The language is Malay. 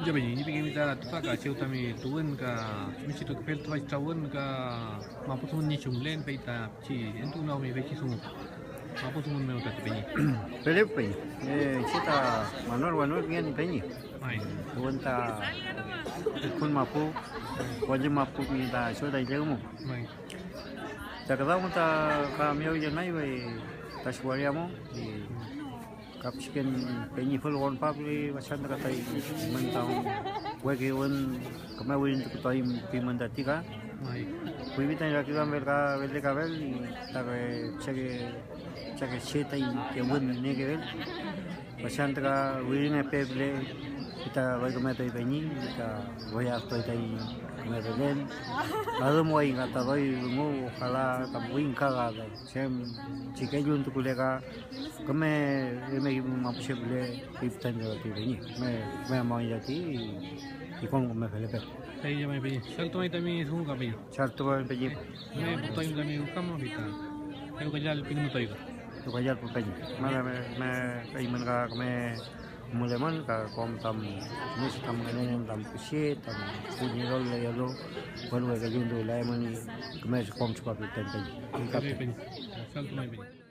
Ya begini begini kita tu ka ceu tami tuan ka mesti tu pel tu tawan ka mampu tuan ni chunglen pe ta chi entu nau mi pe chi sung mampu tuan me uta pe ni Felipe, kita Manuel bien peñi. mai Punta kun mapu, wajib mapu kita sudah jemu. mai Cakap kita kami yang naik we taswariamu di kapsikan peñi full one public macam tu kata mentang wagi one kami win tu kita piman datika. mai Kui bitan lagi mereka beli kabel, tapi cakap cerita yang one ni kabel. Macam tu kan win apa beli kita bagi kami tu peñi kita bagi apa tu kami beli. Lalu mau ingat tahu mau kalau kamu ingat ada, saya jika jun tu kuliah kami mampu beli bitan tu peñi. Saya mau jadi ikon kami beli. pe ya mai pe ni sal tu mai tami sung ka pe Satu peñi. me to im kami ukam no kita eu ka jal pin to iga Tu kajar pun peñi. Mana iman kami mulai man kom tam nis tam ngene tam kusit tam punya rol ya lo baru ka jundu lai mani kami kom cepat peñi. pe ni sal tu mai pe ni